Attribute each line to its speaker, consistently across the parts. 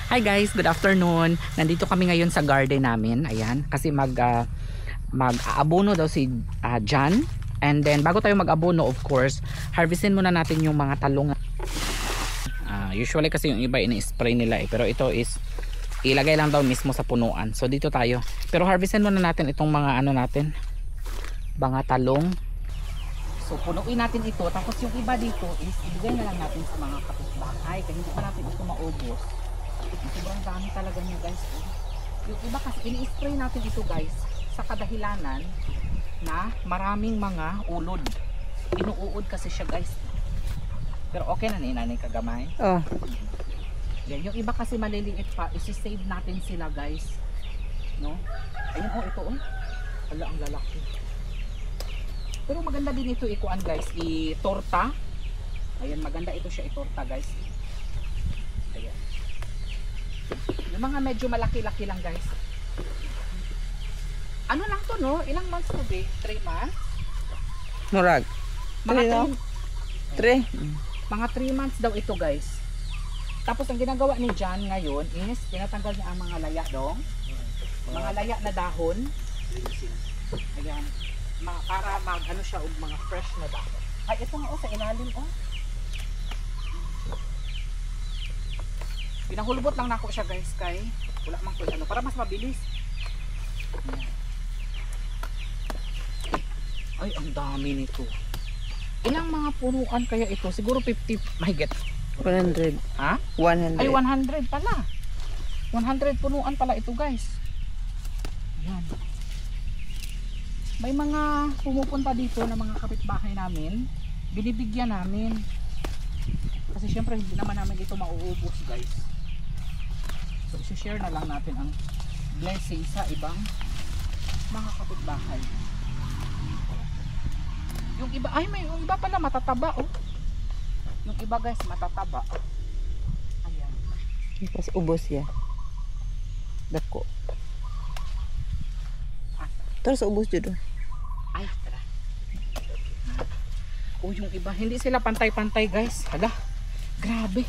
Speaker 1: Hi guys, good afternoon. Nandito kami ngayon sa garden namin. Ayan, kasi mag-aabono daw si John. And then bago tayo mag-abono, of course, harvestin muna natin yung mga talong. Usually kasi yung iba ini-spray nila pero ito is ilagay lang daw mismo sa punuan. So dito tayo. Pero harvestin muna natin itong mga natin, mga talong. So punuin natin ito, tapos yung iba dito is ibigay na lang natin sa mga kapitbahay kasi hindi pa natin ito maubos. Sobrang dami talaga nyo guys. Yung iba kasi ini-spray natin ito guys sa kadahilanan na maraming mga ulod. Inuuod kasi siya guys. Pero okay na nanay kagamay.
Speaker 2: Oh.
Speaker 1: Yan, yung iba kasi maliliit pa, isi-save natin sila guys. No? Ayun ito Wala ang lalaki. Pero maganda din ito ikuan guys, i-torta. Ayan, maganda ito siya i-torta guys. Ayan. Yung mga medyo malaki-laki lang guys. Ano lang to no? Ilang months to be? 3 months?
Speaker 2: Murag.
Speaker 1: Mga
Speaker 2: 3.
Speaker 1: Mga 3 months daw ito guys. Tapos ang ginagawa ni John ngayon is tinatanggal niya ang mga laya dong. Mga laya na dahon. Ayan. Para mag siya mga fresh na dahon. Ay ito nga sa ilalim Pinahulbot lang nako siya guys kay wala mang kuy para mas mabilis. Ay ang dami nito. Ilang mga punuan kaya ito? Siguro 50 mahigit.
Speaker 2: 100.
Speaker 1: Ha?
Speaker 2: 100.
Speaker 1: Ay 100 pala. 100 punuan pala ito guys. Yan. May mga pumupunta dito na mga kapitbahay namin. Binibigyan namin. Kasi syempre hindi naman namin ito mauubos guys. So i-share na lang natin ang blessing sa ibang mga kapitbahay. Yung iba, yung iba pala matataba Yung iba guys matataba. Ayan.
Speaker 2: Tapos ubos ya. Dako. Terus ubos jud.
Speaker 1: Ay, tara. Yung iba hindi sila pantay-pantay guys. Hala. Grabe.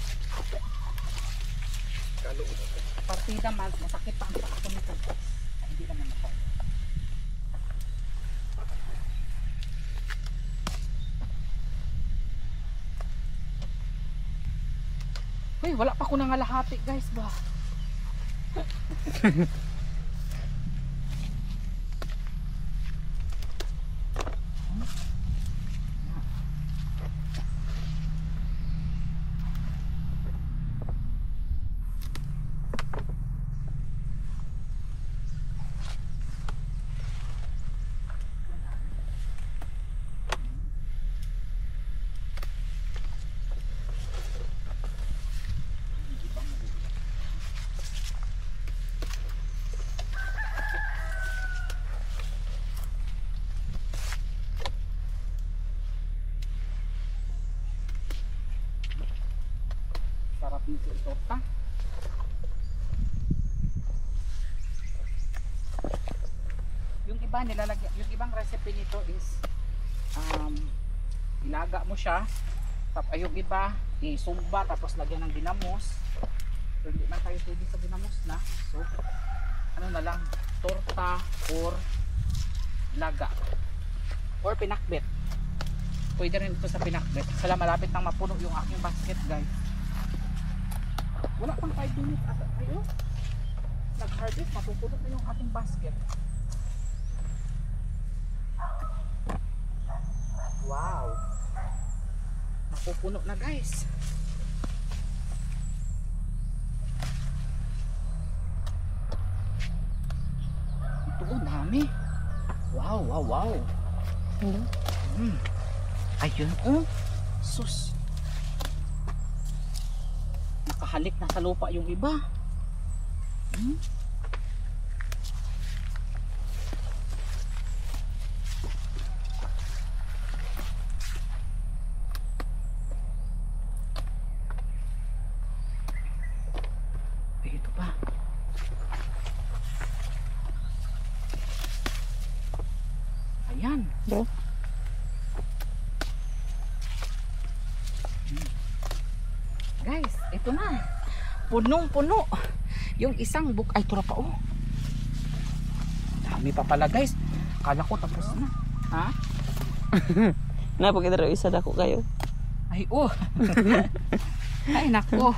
Speaker 1: Partida masakit pa ang paa nito. Hindi naman ako. Uy, wala pa ko nangalahati guys ba. Sarap nito itorta. Yung iba nilalagyan, yung ibang recipe nito is ilaga mo siya. Tapos yung iba isumba tapos lagyan ng dinamos. So hindi man tayo pwede sa dinamos na. So ano na lang, torta or laga or pinakbet. Pwede rin ito sa pinakbet. Sala malapit nang mapuno yung aking basket guys. Wala pang 5 minutes ata tayo. Nag-harvest, mapupuno na yung ating basket. Wow. Mapupuno na guys. Ito dami. Wow, wow, wow. Ayun sus. Nakahalik na sa lupa yung iba. Ito pa. Ayan.
Speaker 2: Bro.
Speaker 1: Guys, ito na. Punong-puno. Yung isang ay tura pa oh. Dami pa pala guys. Kala ko tapos na. Ha?
Speaker 2: Napakita isa dako kayo.
Speaker 1: Ay oh. Ay nako.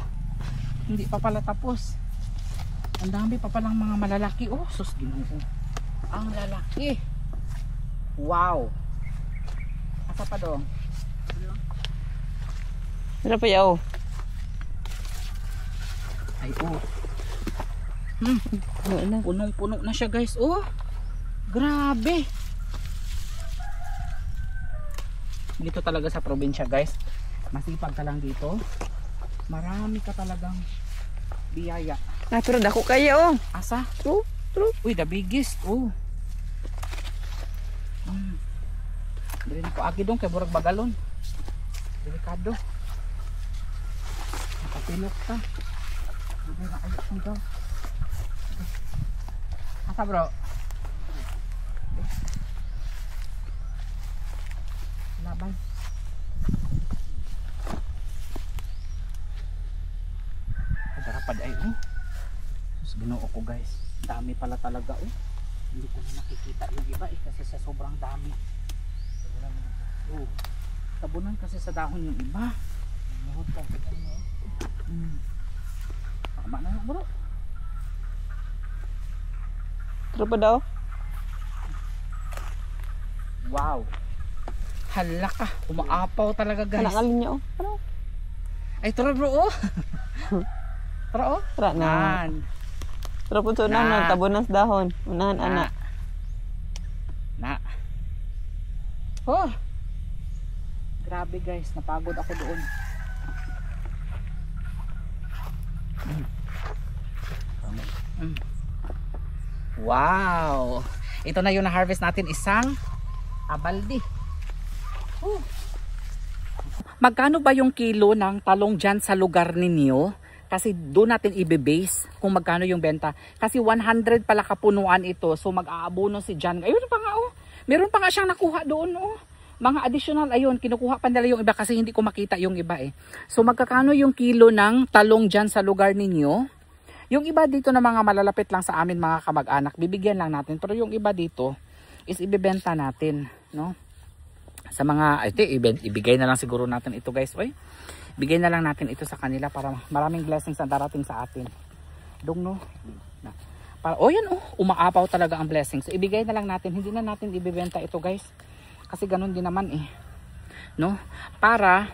Speaker 1: Hindi pa pala tapos. Ang dami pa palang mga malalaki oh. Sus Ginoo. Ang lalaki. Wow. Asa pa dong?
Speaker 2: Ano pa yaw?
Speaker 1: Ay oh.
Speaker 2: Wala na.
Speaker 1: Punong-puno na siya guys. Oh. Grabe. Dito talaga sa probinsya guys. Masipag ka lang dito. Marami ka talagang biyaya.
Speaker 2: Ah, pero dako kayo.
Speaker 1: Asa?
Speaker 2: True.
Speaker 1: Uy, the biggest. Oh. Dili na ko agi dong kay burag bagalon. Delikado. Nakapilok ta. Hindi na ayos nito. Asa bro? Laban. Ay, darapad ay oh. Sus, Ginoo ko guys. Dami pala talaga oh. Hindi ko na nakikita yung iba eh kasi sa sobrang dami. Oh. Tabunan kasi sa dahon yung iba. Tama na yun bro.
Speaker 2: True pa daw.
Speaker 1: Wow. Hala ka. Umaapaw talaga guys.
Speaker 2: Kanakalin niyo. Ano?
Speaker 1: Ay tara bro oh. Tara oh.
Speaker 2: Tara na.
Speaker 1: Nan.
Speaker 2: Tara po
Speaker 1: Na.
Speaker 2: na. Tabunan sa dahon. Unahan anak.
Speaker 1: Na. Oh. Grabe guys, napagod ako doon. Wow. Ito na yung na-harvest natin, isang abaldi. Magkano ba yung kilo ng talong dyan sa lugar ninyo? Kasi doon natin i-base kung magkano yung benta. Kasi 100 pala kapunuan ito. So mag-aabono si Jan. Ayun pa nga oh. Meron pa nga siyang nakuha doon oh. Mga additional ayun, kinukuha pa nila yung iba kasi hindi ko makita yung iba eh. So magkakano yung kilo ng talong dyan sa lugar ninyo? Yung iba dito na mga malalapit lang sa amin mga kamag-anak, bibigyan lang natin. Pero yung iba dito is ibebenta natin, no? Sa mga, ibigay na lang siguro natin ito guys. Oy, bigay na lang natin ito sa kanila para maraming blessings ang darating sa atin. Dong no? Para, oh yan oh, umaapaw talaga ang blessings. So ibigay na lang natin, hindi na natin ibebenta ito guys. Kasi ganun din naman eh. No? Para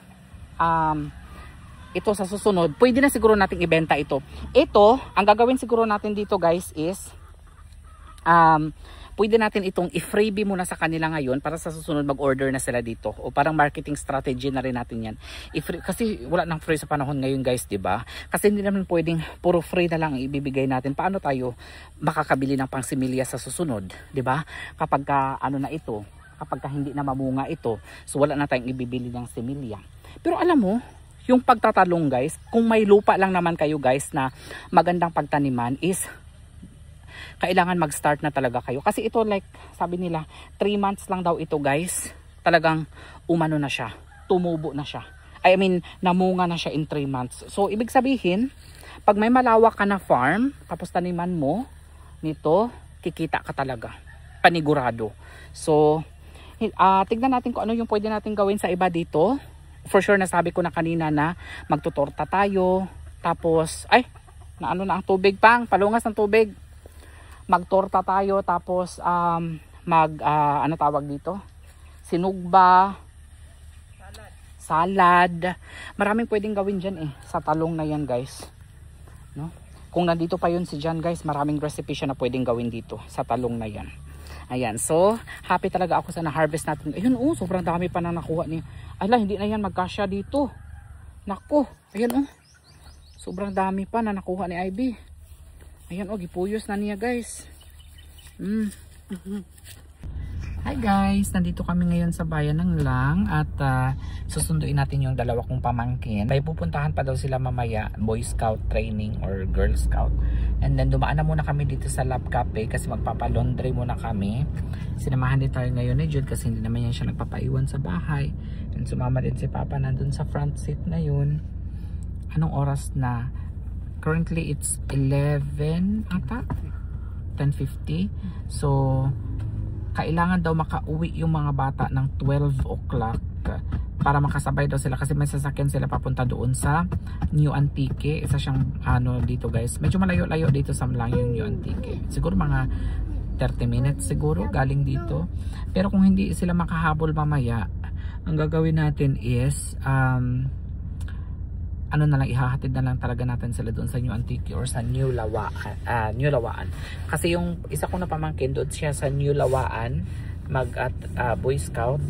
Speaker 1: ito sa susunod, pwede na siguro nating ibenta ito. Ito, ang gagawin siguro natin dito guys is pwede natin itong i-freebie muna sa kanila ngayon para sa susunod mag-order na sila dito. O parang marketing strategy na rin natin yan. Kasi wala nang free sa panahon ngayon guys, di ba? Kasi hindi naman pwedeng puro free na lang ibibigay natin. Paano tayo makakabili ng pangsimilya sa susunod, di ba? Kapag ano na ito, kapag hindi na mamunga ito, so wala na tayong ibibili ng similya. Pero alam mo, yung pagtatalong guys, kung may lupa lang naman kayo guys na magandang pagtaniman is kailangan mag-start na talaga kayo. Kasi ito like, sabi nila, 3 months lang daw ito guys. Talagang umano na siya. Tumubo na siya. I mean, namunga na siya in 3 months. So, ibig sabihin, pag may malawak ka na farm, tapos taniman mo, nito, kikita ka talaga. Panigurado. So, tignan natin kung ano yung pwede natin gawin sa iba dito. For sure, nasabi ko na kanina na magtutorta tayo. Tapos, naano na ang tubig pang, palungas ng tubig. Magtorta tayo, tapos ano tawag dito? Sinugba. Salad. Maraming pwedeng gawin dyan eh, sa talong na yan guys. No? Kung nandito pa yun si Jan guys, maraming recipe siya na pwedeng gawin dito sa talong na yan. Ayan, so happy talaga ako sa na-harvest natin. Ayun oh, sobrang dami pa na nakuha niya. Ala, hindi na yan magkasya dito. Nako, ayan oh. Sobrang dami pa na nakuha ni Ivy. Ayan oh, gipuyos na niya guys. Hi guys, nandito kami ngayon sa bayan ng Lang at susunduin natin yung dalawa kong pamangkin. May pupuntahan pa daw sila mamaya, Boy Scout training or Girl Scout. And then dumaan na muna kami dito sa Lab Cafe kasi magpapalaundry muna kami. Sinamahan din tayo ngayon ni Jude kasi hindi naman yan siya nagpapaiwan sa bahay. And sumama din si Papa nandun sa front seat na yun. Anong oras na? currently it's 11 ata 10:50. So kailangan daw makauwi yung mga bata ng 12 o'clock para makasabay daw sila kasi may sasakyan sila papunta doon sa New Antique. Isa siyang ano dito guys, medyo malayo-layo dito sa lang yung New Antique, siguro mga 30 minutes siguro galing dito. Pero kung hindi sila makahabol mamaya, ang gagawin natin is ano na lang, ihahatid na lang talaga natin sila doon sa New Antique or sa New Lawaan. Kasi yung isa kong napamangkin doon siya sa New Lawaan Boy Scout,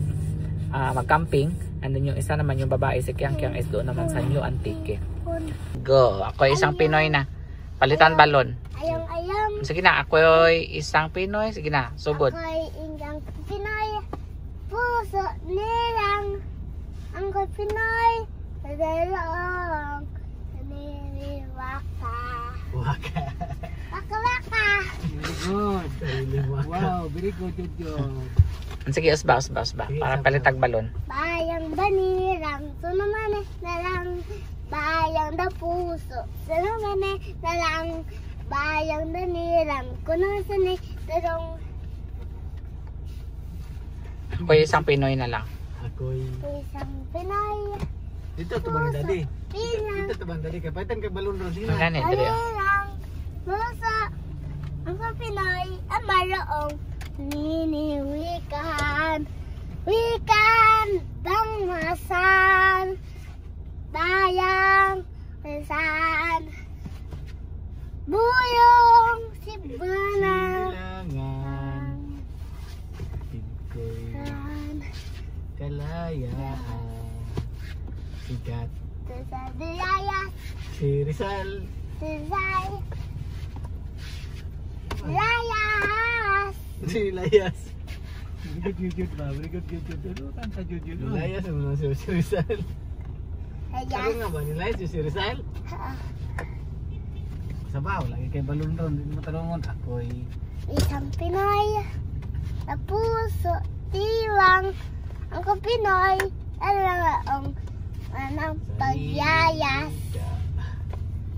Speaker 1: mag-camping, and then yung isa naman yung babae si Kyang Kyang is doon naman sa New Antique. Go, ako isang Pinoy na. Palitan balon.
Speaker 3: Ayam.
Speaker 1: Sige na, ako isang Pinoy. Sige na, sugod.
Speaker 3: Ako'y isang Pinoy. Puso nilang. Ako'y Pinoy. Dadalong. Naniniwaka.
Speaker 4: Waka.
Speaker 3: Waka.
Speaker 4: Very good. Wow, very good job.
Speaker 1: Sige, usba. Para palitag balon.
Speaker 3: Bayang banirang. Sunumane na lang. Bayang da puso. Sunumane na lang. Bayang danirang. Kuno sanay. Darong.
Speaker 1: Ako isang Pinoy na lang.
Speaker 4: Ako'y...
Speaker 3: Isang Pinoy.
Speaker 4: Dito to bang dali?
Speaker 3: Pinang.
Speaker 4: Dito to bang dali? Kapaitan kay balon ron sila.
Speaker 1: Ang ganit, dali.
Speaker 3: Banirang. Musa. Ang Pinoy. Ang malaong. Niniwikan. Wikan. Bangmasan. Bayang. Pesan. Buyong. Sibana.
Speaker 4: Silangan. Tigko'y kalayaan. Sikat.
Speaker 3: Sa Diyayas.
Speaker 4: Si Rizal.
Speaker 3: Sisay. Layas.
Speaker 4: Si Layas. Very good jud ba? Very good jud. Ano kanta jud? Layas ang mga si Rizal. Sabi
Speaker 3: Layas.
Speaker 4: nga ba ni Layas si Rizal? Sabaw, lagi kay balon ron. Hindi mo talungon. Ako'y...
Speaker 3: Isang Pinoy. Na puso. Tiwang. Ang Pinoy. Alam ang pagyayas.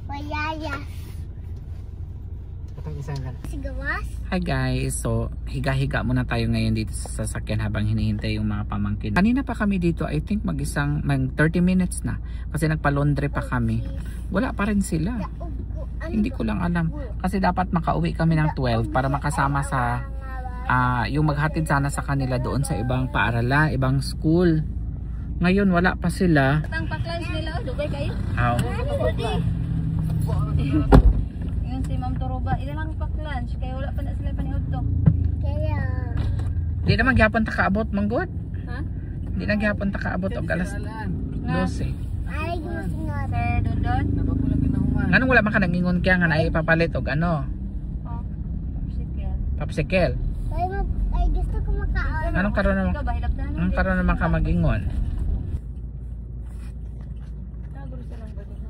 Speaker 3: Payayas.
Speaker 4: Patang isang kan.
Speaker 3: Sigawas.
Speaker 1: Hi guys, so higa-higa muna tayo ngayon dito sa sasakyan habang hinihintay yung mga pamangkin. Kanina pa kami dito, I think mag 30 minutes na kasi nagpa-laundry pa kami. Wala pa rin sila. Hindi ko lang alam kasi dapat makauwi kami ng 12 para makasama sa yung maghatid sana sa kanila doon sa ibang paaralan, ibang school. Ngayon wala pa sila.
Speaker 5: Tang paklans nila, dugay kayo.
Speaker 1: Aw.
Speaker 5: Yung si Ma'am Turuba, ilang paklans kaya wala pa na sila paniud to.
Speaker 3: Kaya.
Speaker 1: Di naman gyapon ta kaabot manggod.
Speaker 5: Ha?
Speaker 1: Di na gyapon ta kaabot og alas 12.
Speaker 3: Ay, gusto nga.
Speaker 5: Sir Dondon.
Speaker 4: Nababulang ginahuman.
Speaker 1: Nganong wala man ka nangingon kaya nga na ipapalit og ano?
Speaker 5: Oh. Sige.
Speaker 1: Popsicle.
Speaker 3: Ay, gusto ko makaon.
Speaker 1: Anong karon naman?
Speaker 5: Ikaw ba hilap na?
Speaker 1: Anong karon naman ka magingon?
Speaker 5: Naguro sa lang ba dito?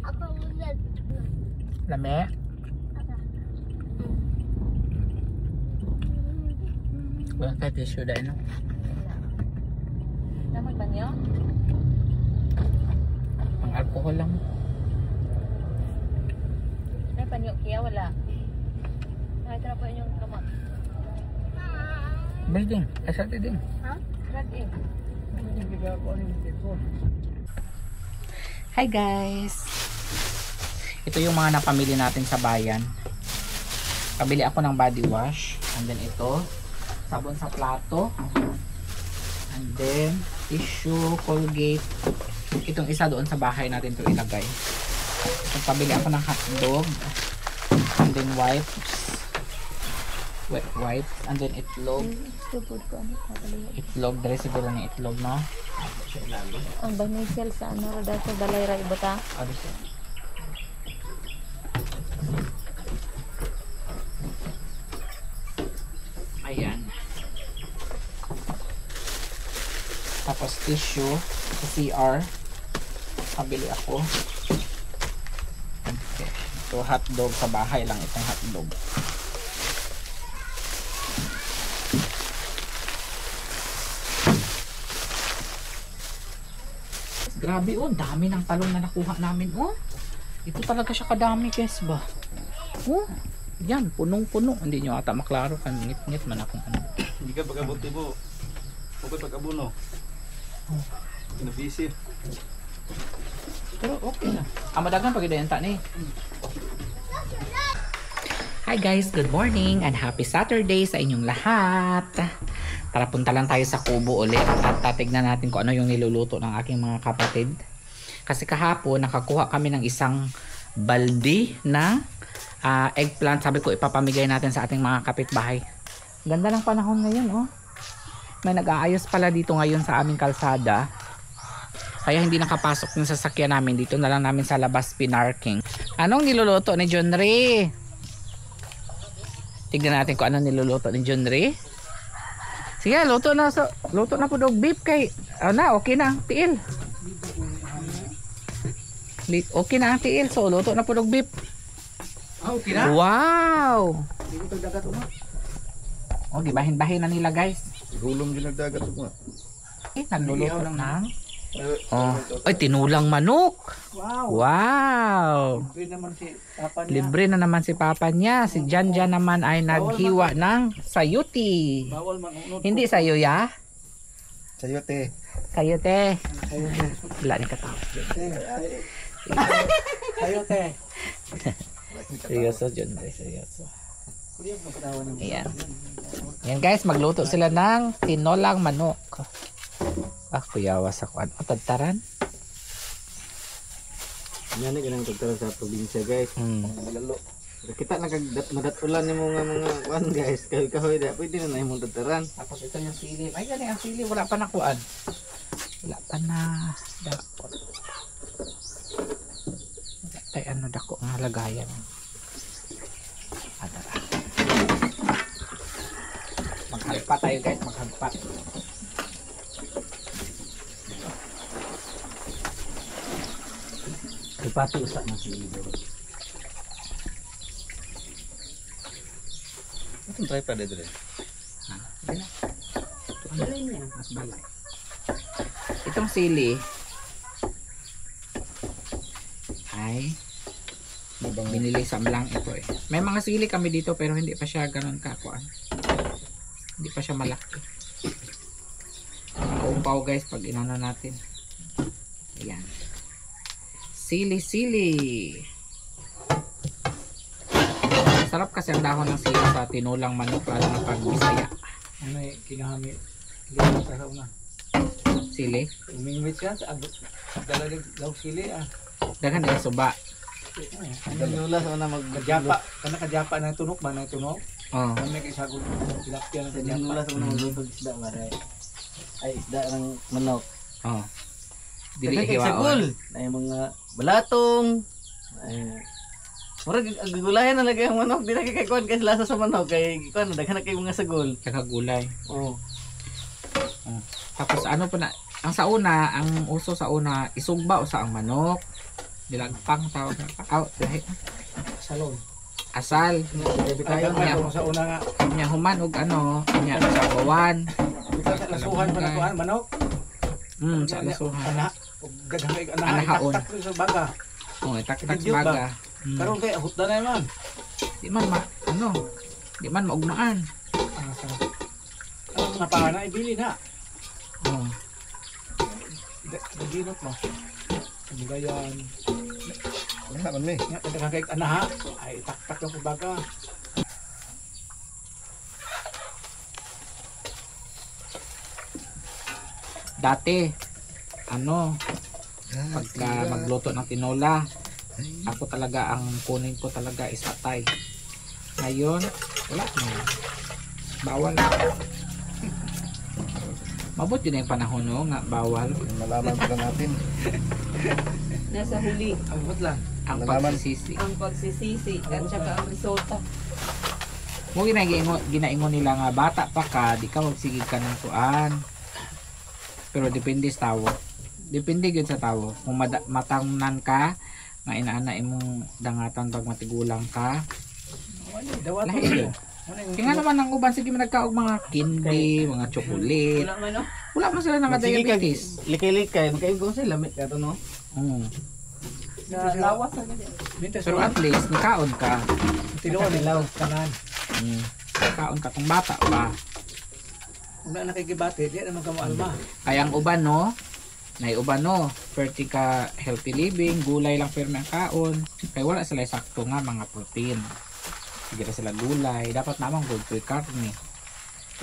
Speaker 3: Ako bulat.
Speaker 1: Lame? Wala ka tissue dahil no?
Speaker 5: Namoy banyo?
Speaker 1: Ang alcohol lang.
Speaker 5: Ay panyo kaya wala. Ay tara po inyong kamot.
Speaker 1: Building. Kasati din.
Speaker 5: Rad eh.
Speaker 1: Hi guys! Ito yung mga napamili natin sa bayan. Pabili ako ng body wash. And then ito, sabon sa plato. And then, tissue, Colgate. Itong isa doon sa bahay natin to ilagay. Pabili ako ng hotdog. And then wipes. Wet wipes. And then itlog. Itlog. Dali siguro ng itlog, no?
Speaker 5: Ang banisel sa ano dahil sa balay ra ibota.
Speaker 1: Ano siya? Ayan. Tapos tissue sa CR. Pabili ako. Okay. So hotdog sa bahay lang itong hotdog. Grabe oh, dami ng talong na nakuha namin oh. Ito talaga siya kadami guys ba. Oh, yan punong-puno. Hindi nyo ata maklaro kan ngit-ngit man akong ano.
Speaker 4: Hindi ka pag-abuti po. Okay pag-abuno. Pinabisit.
Speaker 1: Pero okay na. Madagan pag identa ni. Hi guys, good morning and happy Saturday sa inyong lahat. Tara punta lang tayo sa kubo ulit at tatignan natin kung ano yung niluluto ng aking mga kapatid. Kasi kahapon nakakuha kami ng isang balde na eggplant. Sabi ko ipapamigay natin sa ating mga kapitbahay. Ganda ng panahon ngayon oh. May nag-aayos pala dito ngayon sa aming kalsada. Kaya hindi nakapasok yung sasakyan namin. Dito na lang namin sa labas pinarking. Anong niluluto ni John Ray? Tignan natin kung anong niluluto ni John Ray. Sige, luto na po dog beef kay okay na, tiil. Okay na ang tiil. So, luto na po dog beef.
Speaker 4: Okay na?
Speaker 1: Wow!
Speaker 4: Hindi ko dagat uma.
Speaker 1: Oh, gibahin-bahin na nila guys.
Speaker 4: Gulong din nagdagat uma.
Speaker 1: Nagluluto ng ay, tinulang manok. Wow.
Speaker 4: Libre naman si Papa niya.
Speaker 1: Libre na naman si Papa niya. Si Jan naman ay naghiwa ng sayuti.
Speaker 4: Bawal man unod.
Speaker 1: Hindi sayoya.
Speaker 4: Sayote.
Speaker 1: Sayote. Wala ni katao.
Speaker 4: Sayote.
Speaker 1: Seryoso, John. Seryoso. Ayan. Yan guys, magluto sila ng tinolang manok. Kuyawa sa kuan. Tagtaran.
Speaker 4: Yan ang ganang tagtaran sa probinsya guys. Lalo. Pero kita nadatulan ni mga kuan guys. Kahoy da pwede na imong tagtaran.
Speaker 1: Tapos ito yung sili. Ay gani ang sili wala pa na kuan. Wala pa na dako. Tay ano dako nga lagayan. Adara. Maghagpa tayo guys, maghagpa.
Speaker 4: Ipati usak na sili. Itong try pa dito rin.
Speaker 1: Mas balay. Itong sili ay binili sa lang ito eh. May mga sili kami dito pero hindi pa siya ganun kakuan. Hindi pa siya malaki. Paumpaw guys pag inano natin. Ayan. Sili. Sarap kasi ang dahon ng sili sa tinulang manok lalo na pag Bisaya.
Speaker 4: Ano eh, kinahami. Lima sa una.
Speaker 1: Sili.
Speaker 4: Umingwit siya sa dalagang daw sili ah.
Speaker 1: Daghan din suba.
Speaker 4: Nula sa una magkajapa. Kana kajapa na tunok ba na tunok?
Speaker 1: Oh.
Speaker 4: Kami kay sagol tilapia na sa japa.
Speaker 2: Nula sa unang maglutog isda maray. Ay isda ng manok.
Speaker 1: Oh. Dili
Speaker 2: Kay
Speaker 1: hiwaon.
Speaker 2: sagol. Ay mga balatong. Ay murag agugulayan na lagi ang manok. Di na kay kuan kay lasa sa manok kay kuan daghan na kay mga sagol.
Speaker 1: Kagulay.
Speaker 2: Oh.
Speaker 1: Tapos ano pa na, ang sa una, ang uso sa una, isugba o sa ang manok. Dilagpang tawag na. Dahil.
Speaker 4: Salon.
Speaker 1: Asal.
Speaker 4: Tayo
Speaker 1: niya.
Speaker 4: nga sa una nga.
Speaker 1: Kanya human og ano, kanya sa bawan.
Speaker 4: Sa lasuhan pa na kuan manok.
Speaker 1: Sa lasuhan.
Speaker 4: Ana, gagamay ana
Speaker 1: Anahaon.
Speaker 4: itaktak sa baga.
Speaker 1: Oh, itak-tak
Speaker 4: Video ba?
Speaker 1: baga.
Speaker 4: Karon kay ahot na naman.
Speaker 1: Di man di man maugmaan.
Speaker 4: Ang napana ibili na.
Speaker 1: Oh.
Speaker 4: Daginot mo. Kamugayan.
Speaker 2: Wala man mi.
Speaker 4: Nga kada kay anaha ay taktak lang sa baga.
Speaker 1: Dati ano, pagka magluto ng tinola, ako talaga ang kunin ko talaga is atay. Ngayon, wala na. Bawal. Mabot yun yung panahon no, nga bawal.
Speaker 2: Malaman pa natin.
Speaker 5: Nasa huli.
Speaker 4: Ambot lang.
Speaker 1: Ang
Speaker 2: Nalaman.
Speaker 1: pagsisisi.
Speaker 5: Ang pagsisisi at saka ang risotto.
Speaker 1: Mo ginaingon nila nga bata pa ka, di ka magsigig ka ng tuan. pero depende sa tawo. Depende gyud sa tawo. Kung matangnan ka, nga inaana imong dangatan pag matigulang ka. Lahi yun. Kaya nga naman ang uban sige nagkaog mga candy, mga chocolate.
Speaker 2: Wala man no.
Speaker 1: Wala man sila nga diabetes.
Speaker 4: Likay-likay, kay ko sila lamit ka to no.
Speaker 2: Lawas sa
Speaker 1: Pero at least nakaon ka.
Speaker 2: Tinuod nilaw kanan.
Speaker 1: Nakaon ka kung bata pa.
Speaker 2: Una nakikibati, di naman ka maalma.
Speaker 1: Ay ang uban no, nay uban no, perti ka healthy living, gulay lang pero ang kaon. Kaya wala sila sakto nga mga protein. Sige na sila gulay, dapat namang good food karne.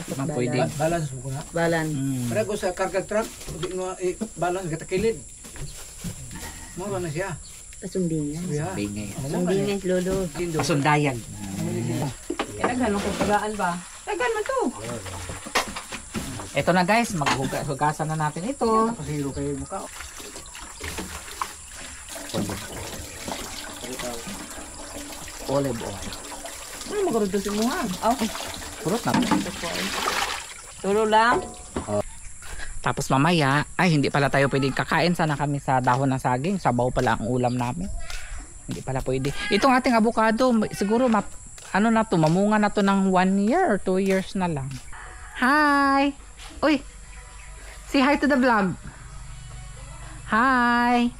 Speaker 1: Dapat pwede.
Speaker 2: Balance mo ko na.
Speaker 5: Balan.
Speaker 2: Para ko sa karga truck, di mo balance kita kilid. Mo ba na siya?
Speaker 5: Pasumbingan.
Speaker 2: Yeah.
Speaker 1: Bingay.
Speaker 5: Pasumbingan, lolo.
Speaker 1: Sundayag.
Speaker 5: Kailangan mo kung pagaan ba? Tagan mo to.
Speaker 1: Ito na guys, maghugasan na natin ito.
Speaker 2: Pasiro kayo mukha.
Speaker 1: Olive oil.
Speaker 5: Ano magarudusin mo ha?
Speaker 1: Purot na.
Speaker 5: Tulo lang.
Speaker 1: Tapos mamaya, ay hindi pala tayo pwedeng kakain. Sana kami sa dahon ng saging. Sabaw pala ang ulam namin. Hindi pala pwede. Itong ating avocado, siguro ano na to, mamunga na to ng 1 year or 2 years na lang. Hi! Uy! Say hi to the vlog. Hi!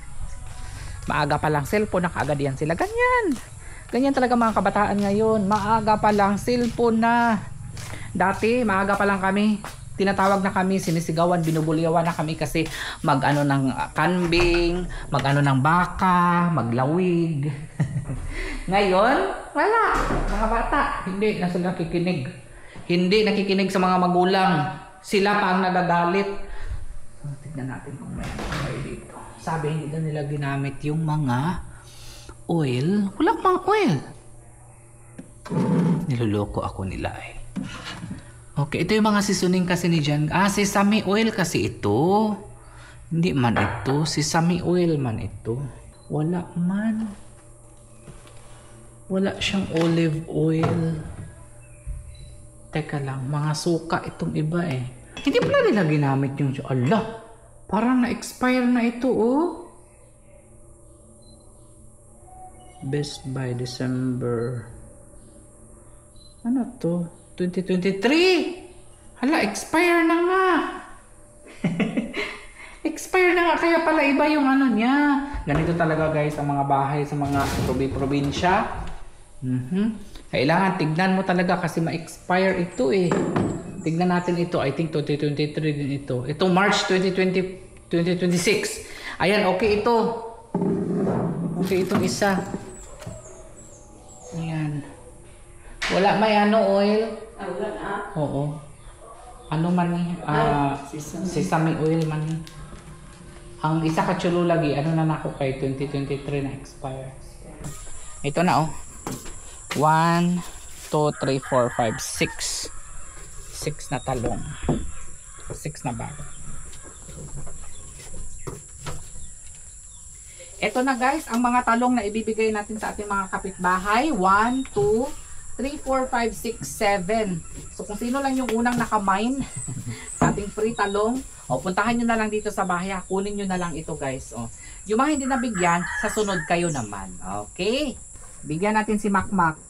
Speaker 1: Maaga pa lang cellphone, nakaagad yan sila. Ganyan! Ganyan talaga mga kabataan ngayon. Maaga pa lang cellphone na. Dati, maaga pa lang kami. Tinatawag na kami, sinisigawan, binubulyawan na kami kasi mag-ano ng kambing, mag-ano ng baka, maglawig. Ngayon, wala. Mga bata, hindi na sila nakikinig. Hindi nakikinig sa mga magulang. Sila pa ang nagagalit. Tignan natin kung may ano dito. Sabi, hindi na nila ginamit yung mga oil. Wala pang oil. Niloloko ako nila eh. Okay, ito yung mga seasoning kasi ni Jan. Sesame oil kasi ito. Hindi man ito. Sesame oil man ito. Wala man. Wala siyang olive oil. Teka lang, mga suka itong iba eh. Hindi pala nila ginamit yung... Ala, parang na-expire na ito oh. Best by December. Ano to? 2023! Hala, expire na nga! Expire na nga, kaya pala iba yung ano niya. Ganito talaga guys ang mga bahay sa mga probinsya. Kailangan tignan mo talaga kasi ma-expire ito eh. Tignan natin ito, I think 2023 din ito. Ito March 2026. Ayan, okay ito. Okay itong isa. Ayan. Wala may ano oil.
Speaker 5: Wala na.
Speaker 1: Oo. Ano man ni? Sesame oil man ni. Ang isa ka chulo lagi, ano na nako kay 2023 na expire. Ito na oh. 1, 2, 3, 4, 5, 6. 6 na talong. 6 na bag. Ito na guys, ang mga talong na ibibigay natin sa ating mga kapitbahay. 1, 2, 3, 4, 5, 6, 7. So kung sino lang yung unang nakamine sa ating free talong, puntahan nyo na lang dito sa bahay. Kunin nyo na lang ito guys. Yung mga hindi nabigyan, sa sunod kayo naman. Okay? Bigyan natin si Makmak.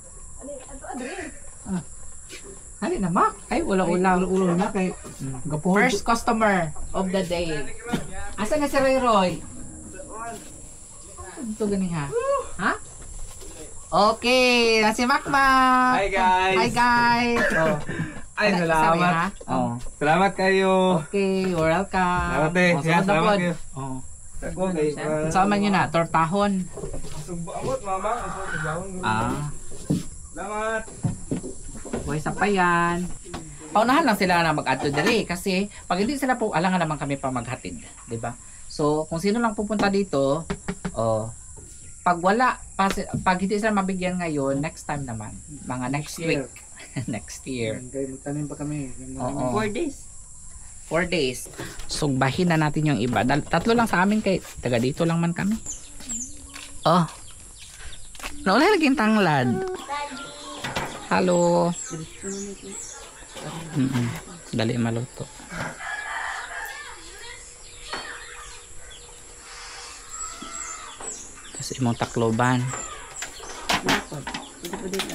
Speaker 1: Hali na Mak. Ay, ulang-ulang.
Speaker 2: Ulo na kay
Speaker 1: First customer of the day. Asa na si Roy Roy? Ito gani ha? Ha? Okay, na si Makmak.
Speaker 6: Hi guys.
Speaker 1: Hi guys.
Speaker 6: Ay,
Speaker 1: Sabi,
Speaker 6: salamat.
Speaker 1: ha?
Speaker 6: Salamat kayo.
Speaker 1: Okay, welcome.
Speaker 6: Salamat eh.
Speaker 1: Sunod na
Speaker 6: Salamat
Speaker 1: pod.
Speaker 6: kayo. Ako kay
Speaker 1: Sama nyo na, tortahon.
Speaker 6: Sumbawot mama, ako sumbawon. Salamat.
Speaker 1: Buhay sa payan. Paunahan lang sila na mag-add to diri kasi pag hindi sila po, alangan naman kami pa maghatid, 'di ba? So, kung sino lang pupunta dito, pag wala, pag hindi sila mabigyan ngayon, next time naman, mga next week. Next year.
Speaker 2: Kay tanim pa kami.
Speaker 5: 4 days.
Speaker 1: 4 days. Sugbahin na natin yung iba. Tatlo lang sa amin kay taga dito lang man kami. Naulay laging tanglad. Hello. Dali maluto. sa imong Tacloban.
Speaker 5: Dito po dito.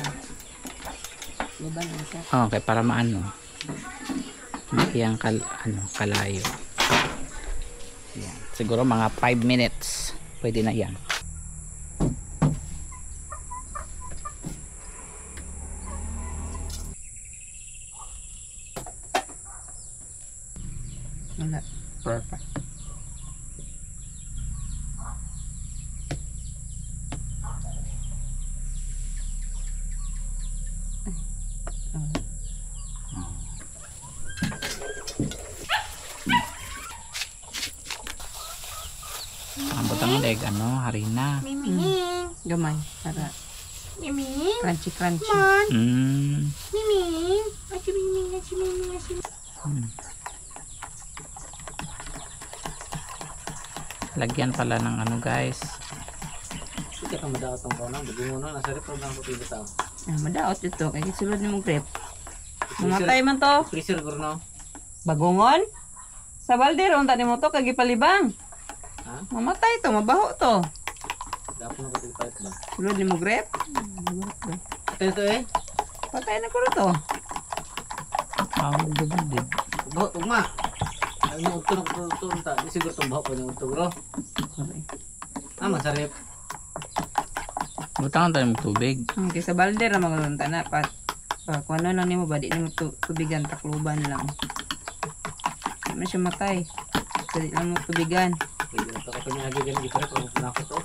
Speaker 5: Luban ang siya.
Speaker 1: Okay, para maano. Makiyang kalayo. Yan. Siguro mga 5 minutes. Pwede na yan.
Speaker 5: Wala.
Speaker 1: Perfect. Ambot ang leg, harina.
Speaker 3: Miming.
Speaker 5: Gamay. Para
Speaker 3: Miming.
Speaker 5: crunchy.
Speaker 1: Mm.
Speaker 3: Miming. Achi miming. Achi miming. Achi miming.
Speaker 1: Lagyan pala ng guys.
Speaker 2: Sige ka madaot ang kauna. Bago mo na. Nasa repro lang ko pili tao.
Speaker 5: Madaot ito. Kaya sulod ni mong grape. Mamatay man to.
Speaker 2: Freezer ko no.
Speaker 5: Bagungon. Sa balde ron tani mo to kagipalibang.
Speaker 2: Ha?
Speaker 5: Mamatay to, mabaho to.
Speaker 2: Dapat na ko pili ba?
Speaker 5: Sulod ni mo grape.
Speaker 2: Ito eh.
Speaker 5: Patay na ko to.
Speaker 1: Dubod.
Speaker 2: Baho tugma. Ang utto ng utto ta. Di siguro tong baho pa ng utto bro. Masarap.
Speaker 1: Butang tayo ng tubig.
Speaker 5: Okay, sa balde ra mga na pat. Kung ano lang nimo ba di nimo tubigan Tacloban lang. Ano siya matay. Dili lang mo tubigan.
Speaker 2: Pwede na ito ka panyagi ganun. Di pa rin kung nakot to.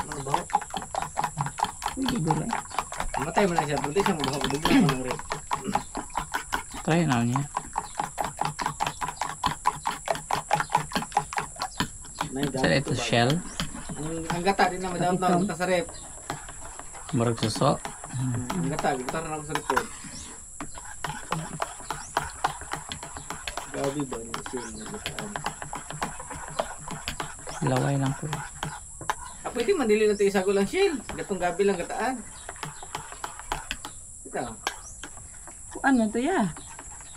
Speaker 2: Ano baho?
Speaker 5: Pwede guro eh.
Speaker 2: Matay mo na siya. Pwede siya mabaho. Pwede na mo ng rip.
Speaker 1: Try na niya. Saan ito shell?
Speaker 2: Ang gata din na madaot na. Gata sa rip.
Speaker 1: Murag suso.
Speaker 2: Ang gata. Gata na ako sa rip. Gabi ba niya siya yung gataan?
Speaker 1: Laway lang po.
Speaker 2: Pwede mandili na ito isago lang shell. Gatong gabi lang gataan. Ito.
Speaker 5: Ano to ya?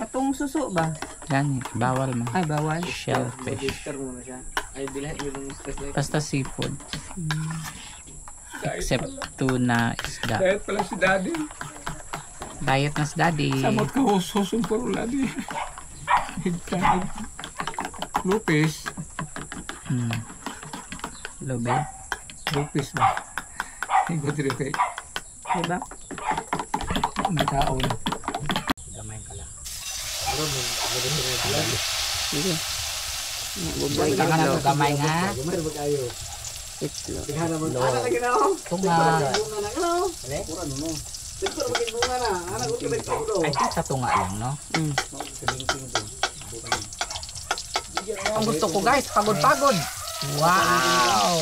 Speaker 5: Katong suso ba?
Speaker 1: Yan, bawal mo.
Speaker 5: Ay bawal.
Speaker 1: Shellfish.
Speaker 2: Register muna siya. Ay, bilhin mo yung stress na ito.
Speaker 1: Basta seafood. Except tuna, isda.
Speaker 6: Dahil pala si daddy.
Speaker 1: Diet na si daddy.
Speaker 6: Samot ka hos-hosun pa rin daddy. Higtag. Lupis.
Speaker 1: Lobe.
Speaker 6: Lupis ba? Higot rin kay.
Speaker 5: Diba?
Speaker 6: Hindi taon.
Speaker 1: Gamay ka lang.
Speaker 5: Sige.
Speaker 1: Bubuhay ka nga gamay nga.
Speaker 2: Gumari ba kayo?
Speaker 5: Itlog.
Speaker 2: Tingnan mo. Ano lagi na ako?
Speaker 1: Tunga.
Speaker 2: Bunga na. Ano? Pura mo. Siyempre maging bunga na. Ano ko tuloy ko bro?
Speaker 1: Ay, sa tunga lang, no? Ang gusto ko guys, pagod-pagod. Wow!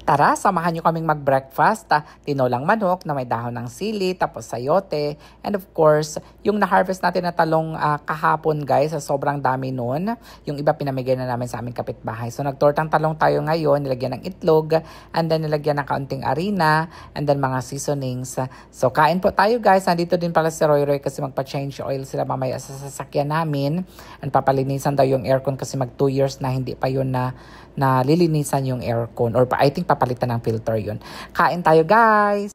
Speaker 1: Tara, samahan nyo kaming mag-breakfast. Tinolang manok na may dahon ng sili, tapos sayote. And of course, yung na-harvest natin na talong kahapon guys, sobrang dami nun. Yung iba pinamigay na namin sa aming kapitbahay. So nagtortang talong tayo ngayon, nilagyan ng itlog, and then nilagyan ng kaunting harina, and then mga seasonings. So kain po tayo guys. Nandito din pala si Roy kasi magpa-change oil sila mamaya sa sasakyan namin. And papalinisan daw yung aircon kasi mag 2 years na hindi pa yun na lilinisan yung aircon, or I think papalitan ng filter yun. Kain tayo guys!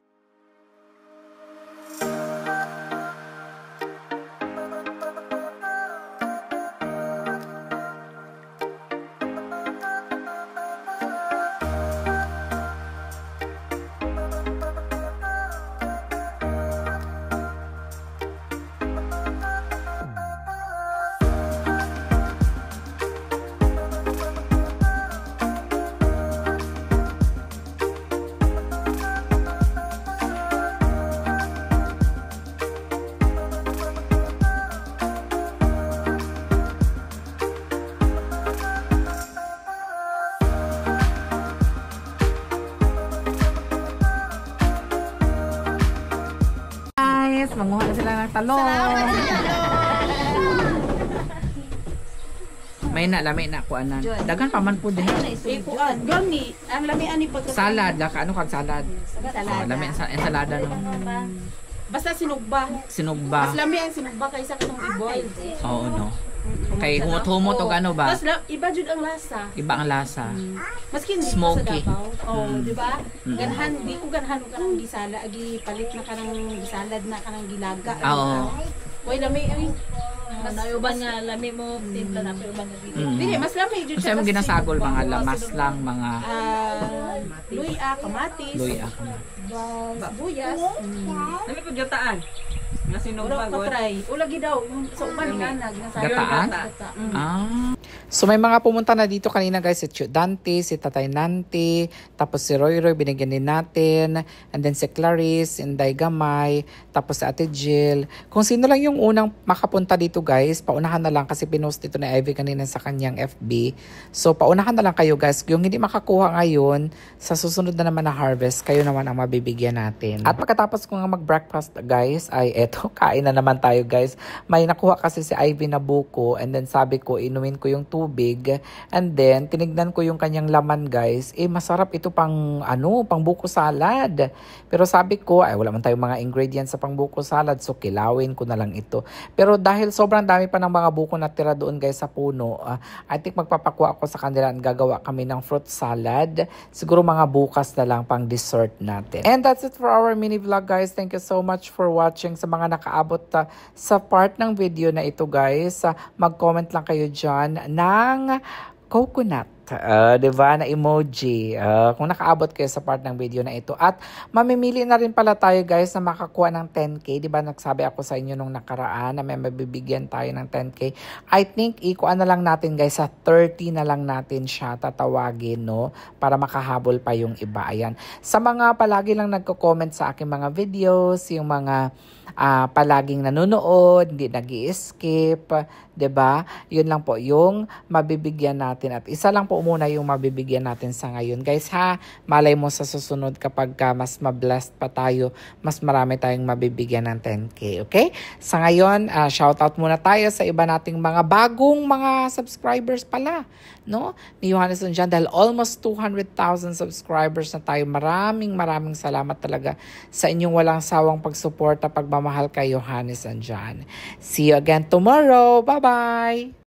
Speaker 1: Manguha na sila ng talong. May na, lami na kuanan. Dagan pa man po din.
Speaker 5: Ikuan, gani. Ang lamian ni pagka.
Speaker 1: Salad, laka ano kag salad? Oh, lami ang ensalada no.
Speaker 5: Basta sinugba.
Speaker 1: Sinugba.
Speaker 5: Mas lami ang sinugba kaysa kanong i-boil.
Speaker 1: Oo no. Kay humot-humot o ano ba?
Speaker 3: Tapos iba jud ang lasa.
Speaker 1: Iba ang lasa.
Speaker 3: Maski hindi
Speaker 1: Smoky.
Speaker 3: sa Davao. Oh, di ba? Ganhan di ko ganhan ka nang gisala, agi palit na ka nang gisalad na ka nang gilaga.
Speaker 1: Oo.
Speaker 3: Oy lami ay
Speaker 7: Uban nga lami mo timpla na pero uban nga dili.
Speaker 3: Dili mas lami jud
Speaker 1: Kasi
Speaker 3: siya.
Speaker 1: mo ginasagol mga lamas lang, mga
Speaker 3: luya, kamatis,
Speaker 1: luya.
Speaker 3: sibuyas.
Speaker 5: Ano po gataan? Nga
Speaker 3: Uro
Speaker 5: sinumpag.
Speaker 3: pa try. Ulagi daw yung sa uban ni anag nga sa
Speaker 1: Gataan?
Speaker 3: gata.
Speaker 1: Ah. So may mga pumunta na dito kanina guys, si Tio Dante, si Tatay Nante, tapos si Roy Roy binigyan din natin, and then si Clarice, Inday Gamay, tapos si Ate Jill. Kung sino lang yung unang makapunta dito guys, paunahan na lang kasi pinost dito ni Ivy kanina sa kanyang FB. So paunahan na lang kayo guys. Yung hindi makakuha ngayon, sa susunod na naman na harvest, kayo naman ang mabibigyan natin. At pagkatapos ko nga mag-breakfast guys, ay eto, kain na naman tayo guys. May nakuha kasi si Ivy na buko, and then sabi ko, inumin ko yung tubig, and then tinignan ko yung kanyang laman guys, masarap ito pang pang buko salad. Pero sabi ko, ay wala man tayong mga ingredients sa pang buko salad, so kilawin ko na lang ito. Pero dahil sobrang dami pa ng mga buko na tira doon guys sa puno, I think magpapakuha ako sa kanila at gagawa kami ng fruit salad. Siguro mga bukas na lang pang dessert natin. And that's it for our mini vlog guys. Thank you so much for watching. Sa mga nakaabot sa part ng video na ito guys, mag-comment lang kayo dyan ng coconut. Diba, na emoji. Kung nakaabot kayo sa part ng video na ito. At mamimili na rin pala tayo guys na makakuha ng 10K. Diba, nagsabi ako sa inyo nung nakaraan na may mabibigyan tayo ng 10K. I think ikuan na lang natin guys, sa 30 na lang natin siya tatawagin, no? Para makahabol pa yung iba. Ayan. Sa mga palagi lang nagko-comment sa aking mga videos, yung mga palaging nanonood, hindi nag-i-skip, 'di ba? Yun lang po yung mabibigyan natin, at isa lang po muna yung mabibigyan natin sa ngayon. Guys ha, malay mo sa susunod kapag mas ma-blessed pa tayo, mas marami tayong mabibigyan ng 10K, okay? Sa ngayon, shoutout muna tayo sa iba nating mga bagong mga subscribers pala, no? Ni Johannes Onjan, dahil almost 200,000 subscribers na tayo. Maraming salamat talaga sa inyong walang sawang pagsuporta, pagmamahal kay Johannes Onjan. See you again tomorrow. Bye-bye!